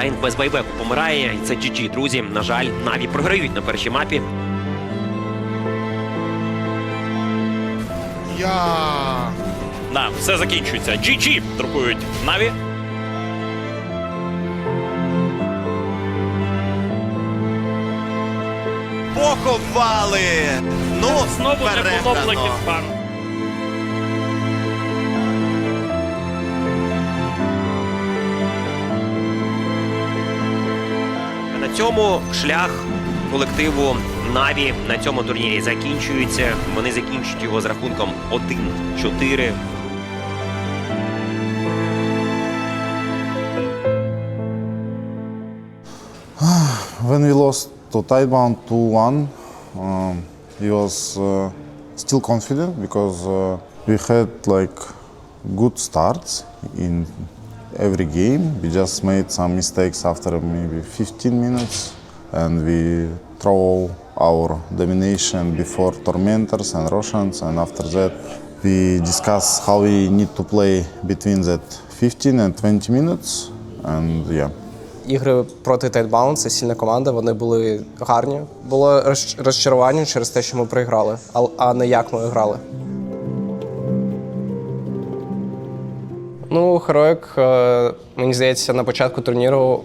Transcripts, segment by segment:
Undying без байбеку помирає. І це GG, друзі. На жаль, Наві програють на першій мапі. Да, все закінчується. GG друкують Наві. Поховали! Ну, Знову не було переграно. Black Fan. На цьому шлях колективу Наві на цьому турнірі закінчується. Вони закінчують його з рахунком 1-4. When we lost to Tidebound 2-1, he was still confident because we had like good starts in every game. We just made some mistakes after maybe 15 minutes, and we throw our domination before Tormentors and Roshan's, and after that we discuss how we need to play between that 15 and 20 minutes, and yeah. Ігри проти Tidebound – це сильна команда, вони були гарні. Було розчарування через те, що ми програли, а не як ми грали. Ну, Heroic, мені здається, на початку турніру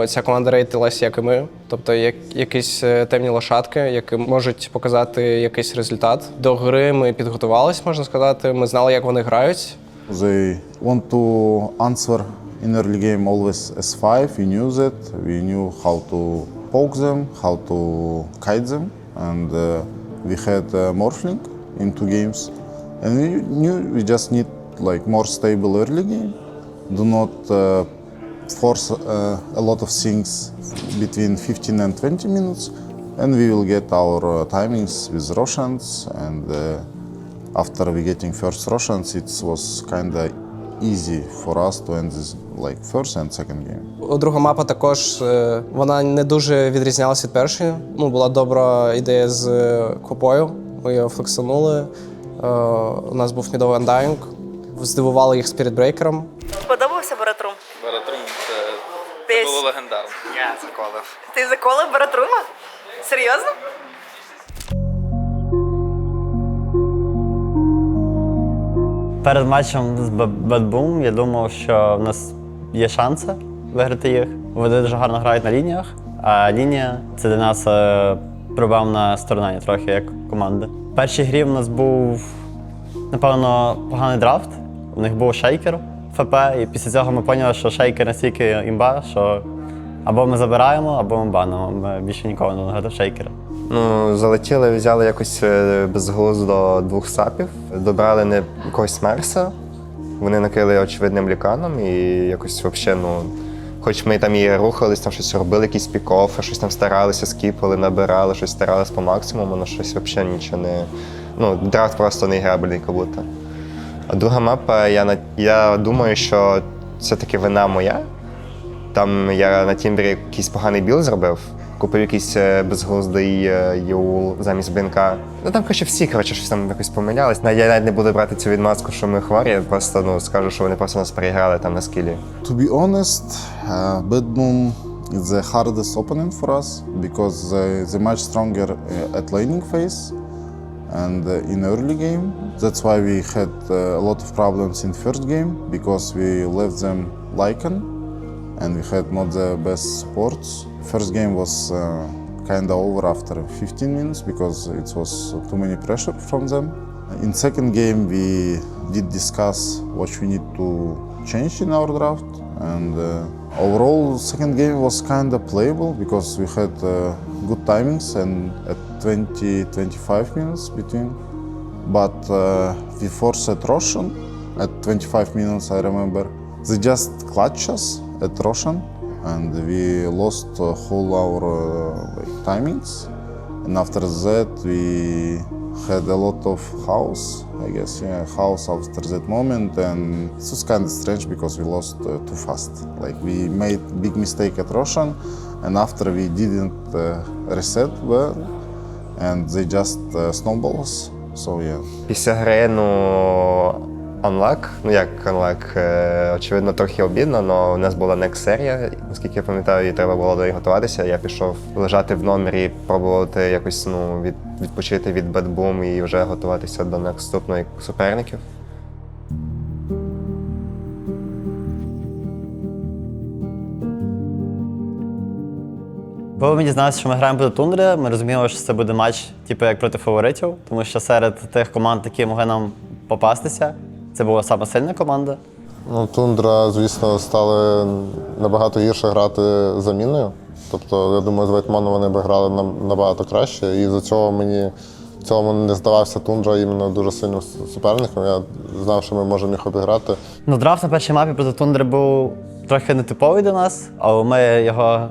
ця команда рейтилася, як і ми. Тобто якісь темні лошадки, які можуть показати якийсь результат. До гри ми підготувалися, можна сказати. Ми знали, як вони грають. They want to answer in early game always S5, we knew that. We knew how to poke them, how to kite them, and we had Morphling in 2 games. And we knew we just need like more stable early game. Do not force a lot of things between 15 and 20 minutes, and we will get our timings with Roshans. And after we getting first Roshans, it was kind of easy for us to end this like first and second game. Друга мапа також, вона не дуже відрізнялася від першої. Ну, була добра ідея з копою, ми його флексанули. У нас був мідовий Undying, здивували їх спірітбрейкером. Подобався Баратрум? Баратрум це було легендарно. Я заколив. Ти заколив Баратрума? Серйозно? Перед матчем з Bad Boom я думав, що в нас є шанси виграти їх. Вони дуже гарно грають на лініях, а лінія – це для нас проблемна сторона трохи, як команди. В першій грі в нас був, напевно, поганий драфт. У них був шейкер ФП, і після цього ми зрозуміли, що шейкер настільки імба, що або ми забираємо, або ми банимо. Ми більше нікого не грати шейкера. Ну, залетіли, взяли якось безглуздо 2 сапів, добрали не якогось Мерса, вони накрили очевидним ліканом і якось взагалі, ну, хоч ми там і рухались, там щось робили, якісь пік-оффи, щось там старалися, скіпали, набирали, щось старалися по максимуму, але щось взагалі нічого не... Ну, драфт просто не грабельний, як будто. А друга мапа, я думаю, що це таки вина моя. Там я на Тімбері якийсь поганий білд зробив, купив якийсь безглуздий Юл замість блінка. Ну там, всі, щось там якось помилялись. Я навіть не буду брати цю відмазку, що ми хворі, я просто скажу, що вони просто нас переіграли там на скілі. To be honest, Bad Boom is the hardest opponent for us because they're much stronger at laning phase and in early game. That's why we had a lot of problems in first game because we left them Lycan and we had not the best supports. First game was kind of over after 15 minutes because it was too many pressure from them. In second game we did discuss what we need to change in our draft, and overall second game was kind of playable because we had good timings and at 20-25 minutes between. But we forced Roshan at 25 minutes, I remember. They just clutched us at Roshan and we lost whole our timings. And after that we had a lot of house, I guess, house after that moment, and it was kind of strange because we lost too fast. Like we made big mistake at Roshan, and after we didn't reset well, and they just snowball us. So yeah. Після гри, Unluck. Ну як unluck, очевидно, трохи обідно, але у нас була next серія, наскільки я пам'ятаю, і треба було до неї готуватися. Я пішов лежати в номері, пробувати якось відпочити від Bad Boom і вже готуватися до наступної суперників. Коли ми дізналися, що ми граємо проти Тундри, ми розуміли, що це буде матч, типу, як проти фаворитів, тому що серед тих команд, які могли нам попастися, це була саме сильна команда. Ну, Тундра, звісно, стали набагато гірше грати заміною. Тобто, я думаю, з Вайтманом вони б грали набагато краще. І за цього мені в цілому не здавався Тундра іменно дуже сильним суперником. Я знав, що ми можемо їх обіграти. Ну, драфт на першій мапі проти Тундри був трохи нетиповий для нас, але ми його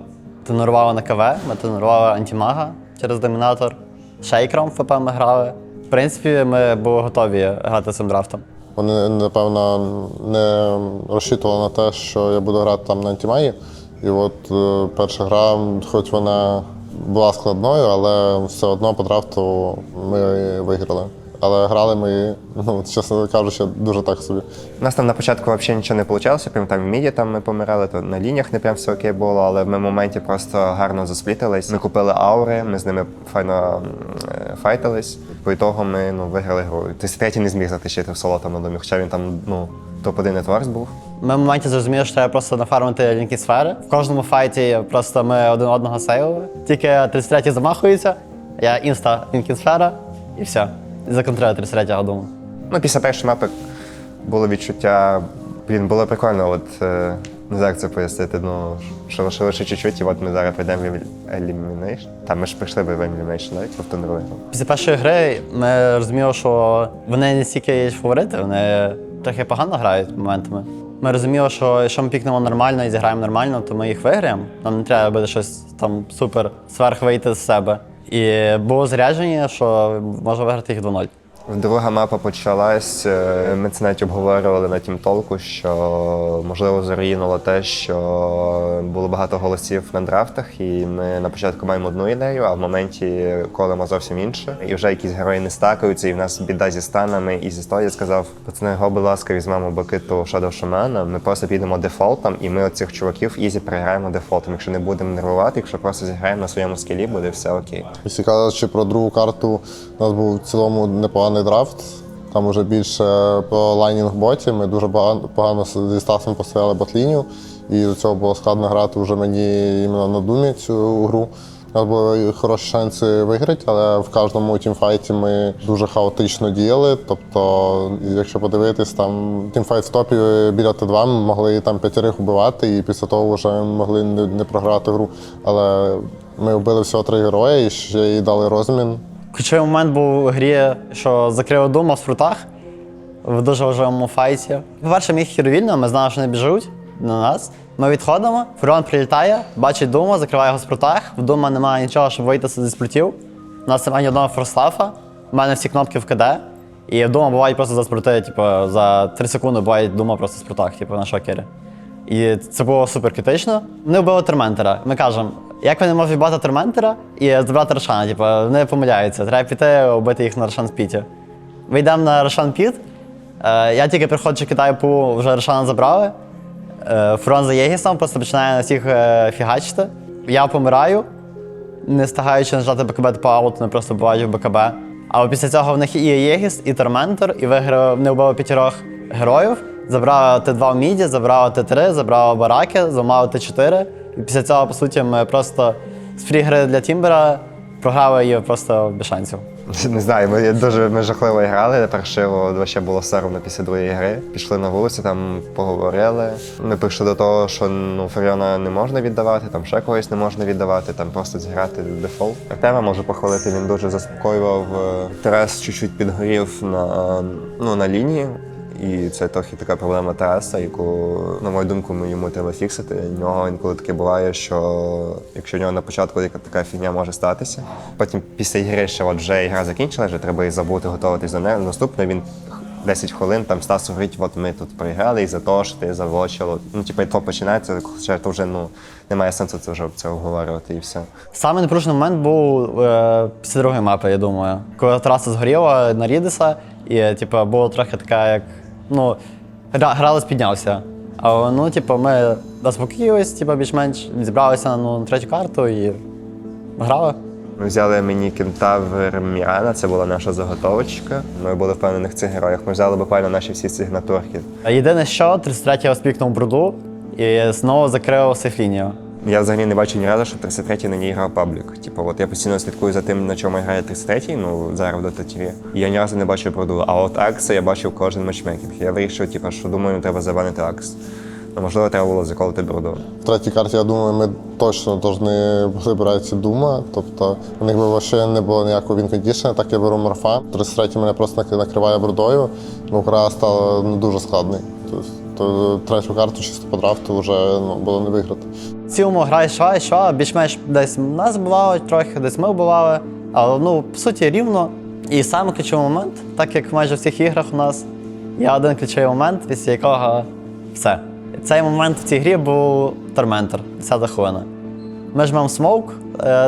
тренували на КВ, ми тренували антимага через домінатор. Шейкером ФП ми грали. В принципі, ми були готові грати цим драфтом. Вони, напевно, не розчитували на те, що я буду грати там на антимагі. І от перша гра, хоч вона була складною, але все одно по драфту ми виграли. Але грали ми, ну, чесно кажучи, дуже так собі. У нас там на початку взагалі нічого не вийшло, прям там в міді там ми помирали, то на лініях не прям все окей було, але ми в моменті просто гарно засплітились. Ми купили аури, ми з ними файно файтились. По ітогу ми виграли гру. 33-й не зміг затащити в соло там на домі, хоча він там топ-1 нетворкс був. Ми в моменті зрозуміли, що треба просто нафармити лінки сфери. В кожному файті просто ми один одного сейвили. Тільки 33-й замахується, я інста лінки сфера і все. Законтрили 33-го думаю. Ну, після першої мапи було відчуття, було прикольно, от не знаю, як це пояснити, що лише чуть-чуть, і от ми зараз прийдемо в Elimination. Там ми ж прийшли в Elimination, навіть в Тундеру. Після першої гри ми розуміли, що вони не стільки є фаворити, вони трохи погано грають моментами. Ми розуміли, що якщо ми пікнемо нормально і зіграємо нормально, то ми їх виграємо. Нам не треба буде щось там супер сверх вийти з себе. І було зарядження, що може виграти їх 2-0. Друга мапа почалась, ми це навіть обговорювали на тімтолку, що можливо заруїнуло те, що було багато голосів на драфтах, і ми на початку маємо одну ідею, а в моменті колемо зовсім інше. І вже якісь герої не стакаються, і в нас біда зі станами і зі стої. Я сказав, пацани, будь ласка, візьмемо Бакиту Shadow Shaman, ми просто підемо дефолтом, і ми оцих чуваків ізі переграємо дефолтом. Якщо не будемо нервувати, якщо просто зіграємо на своєму скілі, буде все окей. Якщо кажучи про другу карту, у нас був в цілому непоганий драфт. Там вже більше по лайнінг-боті. Ми дуже погано зі Стасом постояли ботлінію. І до цього було складно грати вже мені іменно на думі цю гру. У нас були хороші шанси виграти, але в кожному тімфайті ми дуже хаотично діяли. Тобто, якщо подивитись, там тімфайт в топі біля Т2 ми могли там 5 убивати, і після того вже могли не програти гру. Але ми вбили всього 3 герої і ще й дали розмін. Ключовий момент був у грі, що закрили Дума в спрутах в дуже важливому файті. По-перше, міг хір вільно, ми знали, що не біжуть на нас. Ми відходимо, Фуріон прилітає, бачить Дума, закриває його в спрутах. В Дума немає нічого, щоб вийти зі спрутів. У нас немає ні одного форслафа, у мене всі кнопки в КД. І Дума бувають просто за спрути, типу, за 3 секунди буває Дума просто в спрутах, типу, на шокері. І це було супер критично. Вони вбили Торментера. Ми кажемо, як вони можуть вбити Торментера і забрати Рошана? Типу, вони помиляються, треба піти вбити їх на Рошан Піті. Ми йдемо на Рошан Піт. Я тільки приходжу, кидаю пул, вже Рошана забрали. Фурон за Єгісом просто починає на всіх фігачити. Я помираю, не встигаючи нажати БКБ по ауту, вони просто бувають в БКБ. Але після цього в них і Єгіс, і Торментор, і вони вбили 5 героїв. Забрали Т2 в міді, забрали Т3, забрали бараки, зламали Т4. І після цього, по суті, ми просто з фрі-гри для Тімбера програли її просто без шансів. Не знаю, ми жахливо грали, паршиво, ще було соромно після другої гри. Пішли на вулицю, там поговорили. Ми прийшли до того, що Фуріона не можна віддавати, там ще когось не можна віддавати, там просто зіграти дефолт. Артема можу похвалити, він дуже заспокоював. Тарас чуть-чуть підгорів на лінії. І це трохи така проблема Тараса, яку, на мою думку, йому треба фіксити. У нього інколи таке буває, що якщо у нього на початку така фігня може статися, потім після ігри ще вже ігра закінчилася, вже треба і забути, готуватись до неї. Наступне він 10 хвилин там Стас говорить, от ми тут проіграли із-за того, що ти заволочило. І то починається, хоча то вже немає сенсу це обговорювати і все. Самий напружений момент був після другої мапи, я думаю. Коли траса згоріла на Рідиса, і було трохи така, як ну, гралось піднявся. А ну, типу, ми заспокоїлись, типу, більш-менш зібралися на третю карту і грали. Ми взяли мені кентавр Мірана, це була наша заготовочка. Ми були впевнені в цих героях. Ми взяли буквально наші всі сигнатурки. Єдине що, 33-й спікнув бруду і знову закрив сейф-лінію. Я взагалі не бачу ні разу, що 33-й на ній грав паблік. Типу, от я постійно слідкую за тим, на чому грає 33-й, ну, зараз в Dota TV. І я ні разу не бачив бруду. А от Акса я бачив кожен матчмейкінг. Я вирішив, типу, що думаю, треба забанити Акс. Ну, можливо, треба було заколити бруду. В третій карті, я думаю, ми точно повинні були брати Дума. Тобто у них би ще не було ніякого вінкондішена, так я беру морфа. 33-й мене просто накриває брудою, ну, гра стала дуже складною. То третю карту чисто по драфту вже було не виграти. В цілому гра йшла, більш-менш десь нас вбивали трохи, десь ми вбивали, але ну, по суті рівно. І саме ключовий момент, так як майже в всіх іграх у нас, є один ключовий момент, після якого все. Цей момент в цій грі був Торментор, 10-та хвилина. Ми жмемо смоук,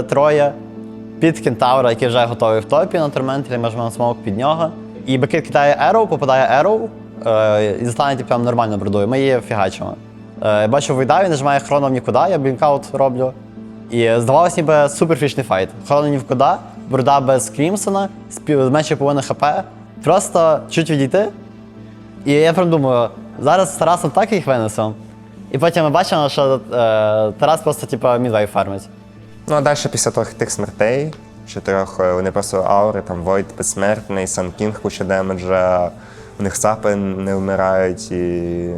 троє, під кентавра, який вже готовий в топі на Торменторі, ми жмемо смоук під нього. І Бекет кидає Arrow, попадає Arrow, і застане прям нормально брудою. Ми її фігачимо. Я бачу Войда, він нажимає хроном нікуди, я блінкаут роблю. І здавалось ніби суперфішний файт. Хроном нікуди, бруда без Крімсона, з менше половини хп. Просто чуть відійти. І я прям думаю, зараз з Тарасом так їх винесемо. І потім ми бачимо, що Тарас просто типу мідвей фармить. Ну а далі після тих смертей, 4 вони просто аури, там Войд безсмертний, Сан Кінг куча демеджа, у них сапи не вмирають і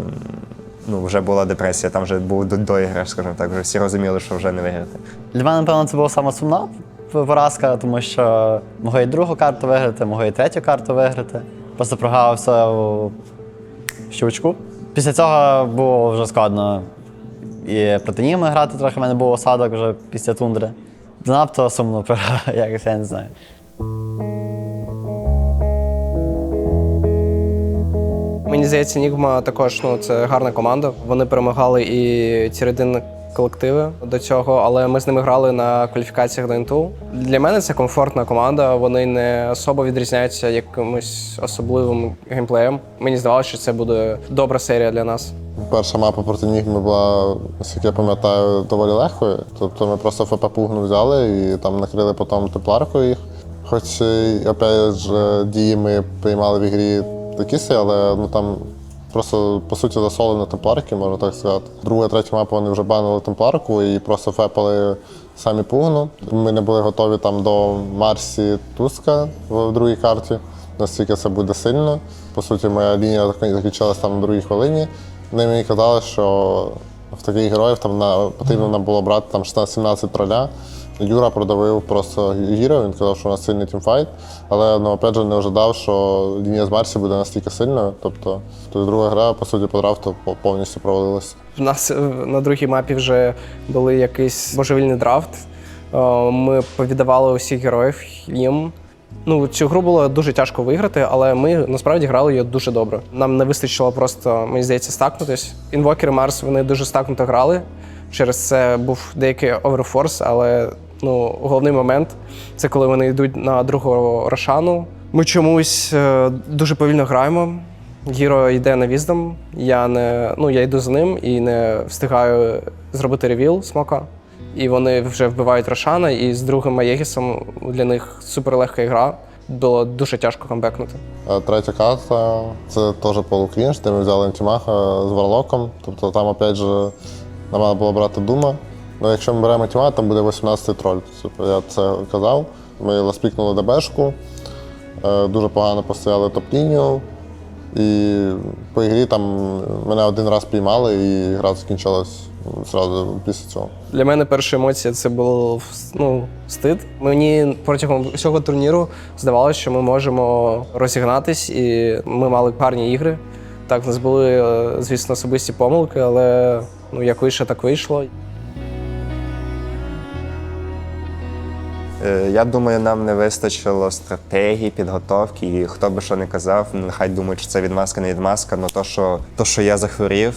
ну, вже була депресія, там вже був доіграш, скажімо так, вже всі розуміли, що вже не виграти. Для мене, напевно, це була сама сумна поразка, тому що могли і другу карту виграти, могли і третю карту виграти. Просто програв все в щучку. Після цього було вже складно і проти ними грати трохи, в мене був осадок вже після тундри. Занадто сумно програв, якось я не знаю. Мені здається, Нігма також це гарна команда. Вони перемагали і ті колективи до цього, але ми з ними грали на кваліфікаціях до НТУ. Для мене це комфортна команда, вони не особо відрізняються якимось особливим геймплеєм. Мені здавалося, що це буде добра серія для нас. Перша мапа проти Нігми була, наскільки я пам'ятаю, доволі легкою. Тобто ми просто ФП Пугну взяли і там накрили потім тепларкою їх. Хоч, опять же, дії ми приймали в ігрі такі сі, але ну, там просто, по суті, засолено темпларки, можна так сказати. Друга, третя мапа вони вже банили темпларку і просто фепали самі Пугну. Ми не були готові там до Марсі Туска в другій карті, наскільки це буде сильно. По суті, моя лінія закінчилась там на другій хвилині. Вони мені казали, що в таких героїв там потрібно нам було брати там 16-17 троля. Юра продавив просто гіро, він казав, що у нас сильний тімфайт, але ну, опять же, не ожидав, що лінія з Марсі буде настільки сильною. Тобто друга гра, по суті, по драфту повністю провалилася. У нас на другій мапі вже були якийсь божевільний драфт. Ми повіддавали усіх героїв їм. Ну, цю гру було дуже тяжко виграти, але ми насправді грали її дуже добре. Нам не вистачило просто, мені здається, стакнутись. Інвокери Марс, вони дуже стакнуто грали. Через це був деякий оверфорс, але ну, головний момент – це коли вони йдуть на другу Рошану. Ми чомусь дуже повільно граємо. Гіро йде на віздом, я йду за ним і не встигаю зробити ревіл смока. І вони вже вбивають Рошана, і з другим Аєгісом для них суперлегка гра. Було дуже тяжко камбекнути. Третя карта – це теж полукрінж, де ми взяли антимаха з Варлоком. Тобто там, опять же, нам треба було брати Дума. Ну, якщо ми беремо антимаха, там буде 18-й троль. Я це казав. Ми ласпікнули ДБшку, дуже погано постояли топ-лінію. І по ігрі там мене один раз піймали, і гра закінчилась одразу після цього. Для мене перша емоція – це був стид. Мені протягом всього турніру здавалося, що ми можемо розігнатись, і ми мали гарні ігри. Так, в нас були, звісно, особисті помилки, але як вийшло, так вийшло. Я думаю, нам не вистачило стратегії, підготовки, і хто би що не казав, нехай думають, що це відмазка, не відмазка, але то, що я захворів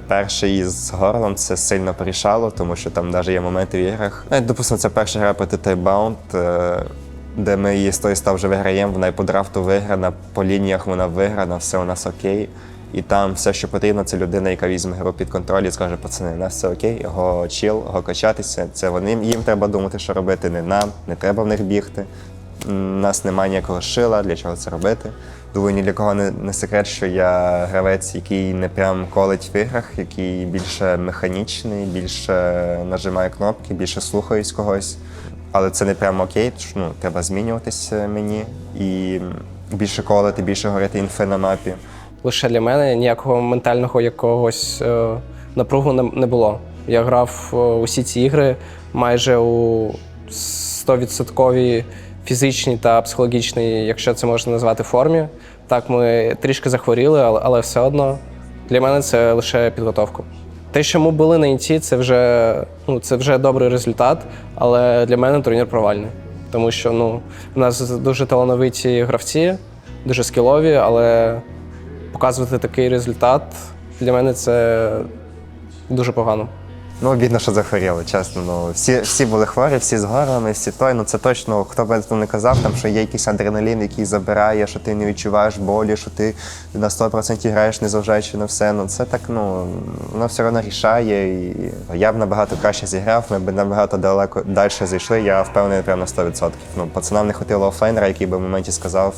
перший із горлом, це сильно порішало, тому що там навіть є моменти в іграх. Допустимо, це перша гра проти Тайбаунд. де ми її з тої став вже виграємо, вона і по драфту виграна, по лініях вона виграна, все у нас окей. І там все, що потрібно, це людина, яка візьме гру під контроль і скаже, пацани, у нас все окей, його чіл, його качатися. Це їм треба думати, що робити, не нам, не треба в них бігти. У нас немає ніякого шила, для чого це робити. Думаю, ні для кого не секрет, що я гравець, який не прям колить в іграх, який більше механічний, більше нажимає кнопки, більше слухаюсь когось. Але це не прям окей, тому треба змінюватися мені і більше колити, більше говорити інфи на мапі. Лише для мене ніякого ментального якогось напругу не було. Я грав усі ці ігри майже у 100% фізичній та психологічній, якщо це можна назвати, формі. Так, ми трішки захворіли, але все одно для мене це лише підготовка. Те, що ми були на інті, це вже добрий результат, але для мене турнір провальний. Тому що у нас дуже талановиті гравці, дуже скілові, але показувати такий результат для мене це дуже погано. Обідно, що захворіли, чесно. Всі були хворі, всі з горлами, всі той. Це точно, хто б не казав, там, що є якийсь адреналін, який забирає, що ти не відчуваєш болі, що ти на 100% граєш, незважаючи на все. Це так, воно все одно рішає. І я б набагато краще зіграв, ми б набагато далі зайшли, я впевнений прямо на 100%. Пацанам не хотіло офлейнера, який би в моменті сказав,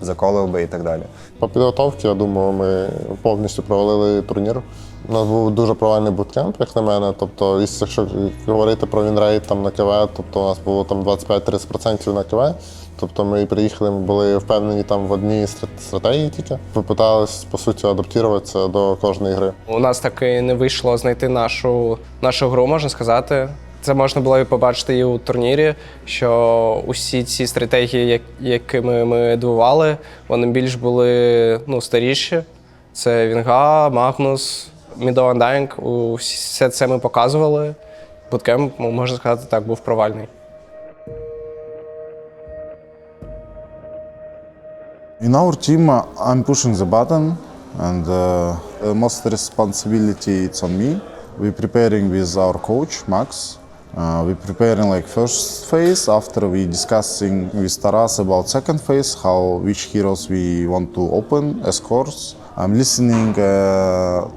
заколив би і так далі. По підготовці, я думаю, ми повністю провалили турнір. У нас був дуже провальний буткемп, як на мене. Тобто, якщо говорити про вінрейт там на КВ, тобто у нас було там 25-30% на КВ. Тобто ми приїхали, ми були впевнені там в одній стратегії тільки. Попитались, по суті, адаптуватися до кожної гри. У нас так і не вийшло знайти нашу гру, можна сказати. Це можна було і побачити і у турнірі, що усі ці стратегії, якими ми дивували, вони більш були старіші. Це Вінга, Магнус, Мідо Undying, все це ми показували. Буткемп, можна сказати, так, був провальний. In our team, I'm pushing the button, and most responsibility it's on me. We're preparing with our coach, Max. We're preparing like first phase. After we discussing with Taras about second phase, which heroes we want to open as course. I'm listening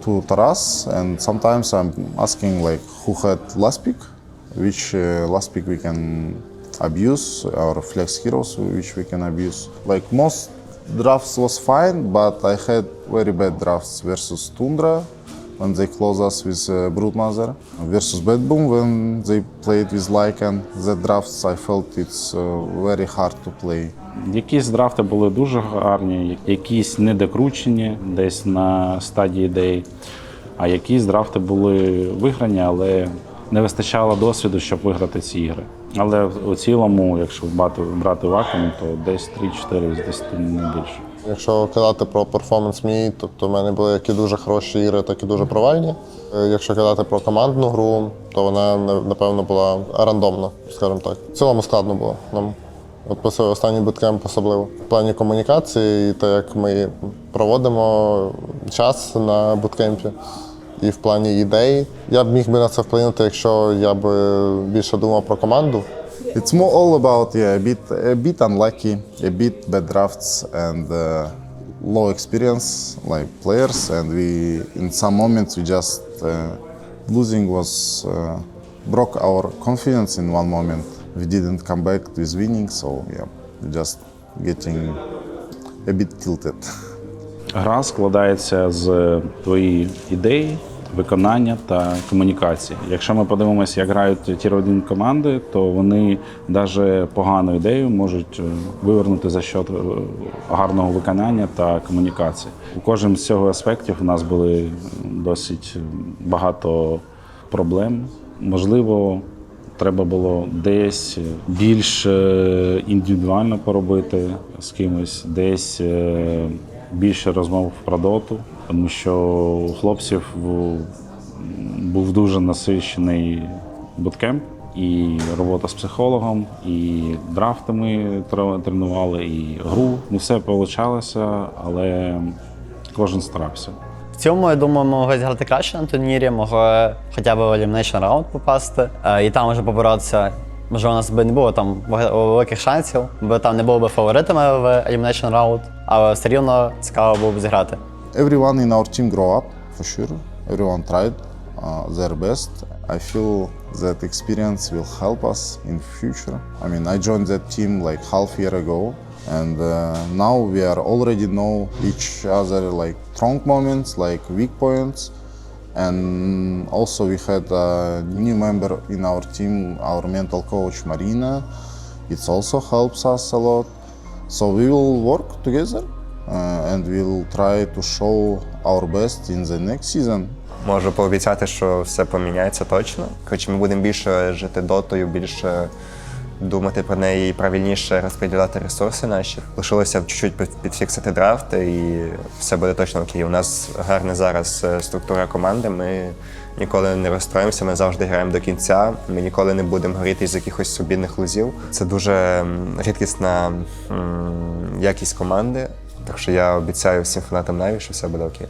to Taras, and sometimes I'm asking like who had last pick, which last pick we can abuse, our flex heroes which we can abuse. Like most drafts was fine, but I had very bad drafts versus Tundra when they close us with Broodmother, versus Bad Boom when they played with Lycan. The drafts I felt it's very hard to play. Якісь драфти були дуже гарні, якісь недокручені десь на стадії ідей, а якісь драфти були виграні, але не вистачало досвіду, щоб виграти ці ігри. Але у цілому, якщо брати вакуум, то десь 3-4 з 10, не більше. Якщо казати про перформанс мій, тобто в мене були як і дуже хороші ігри, так і дуже провальні. Якщо казати про командну гру, то вона, напевно, була рандомна, скажімо так. В цілому складно було нам. От останній буткемп особливо. В плані комунікації, те, як ми проводимо час на буткемпі, і в плані ідей. Я б міг би на це вплинути, якщо я б більше думав про команду. It's more all about a bit unlucky, a bit bad drafts and low experience like players, and we in some moments we just losing was broke our confidence in one moment. We didn't come back with winning, so yeah, just getting a bit tilted. Гра складається з твоїх ідей, виконання та комунікації. Якщо ми подивимося, як грають тір-1 команди, то вони навіть погану ідею можуть вивернути за счет гарного виконання та комунікації. У кожному з цього аспектів у нас були досить багато проблем. Можливо, треба було десь більш індивідуально поробити з кимось, десь більше розмов про доту, тому що у хлопців був дуже насичений буткемп, і робота з психологом, і драфти ми тренували, і гру. Не все вийшло, але кожен старався. В цьому, я думаю, ми могли зіграти краще на турнірі, могли хоча б в Elimination Round попасти і там вже поборотися. Може, у нас би не було там великих шансів, бо там не було б фаворитами в Elimination Round, але все рівно цікаво було б зіграти. Everyone in our team grow up, for sure. Everyone tried their best. I feel that experience will help us in future. I mean, I joined that team like half year ago, and now we are already know each other like strong moments, like weak points. And also we had a new member in our team, our mental coach Marina. It also helps us a lot. So we will work together and we'll try to show our best in the next season. Можу пообіцяти, що все поміняється точно. Хоч ми будемо більше жити дотою, більше думати про неї і правильніше розподіляти ресурси наші. Лишилося чуть-чуть підфіксити драфт і все буде точно окей. У нас гарна зараз структура команди, ми ніколи не розстроїмося, ми завжди граємо до кінця, ми ніколи не будемо горіти з якихось субідних лузів. Це дуже рідкісна якість команди, так що я обіцяю всім фанатам Наві, що все буде окей.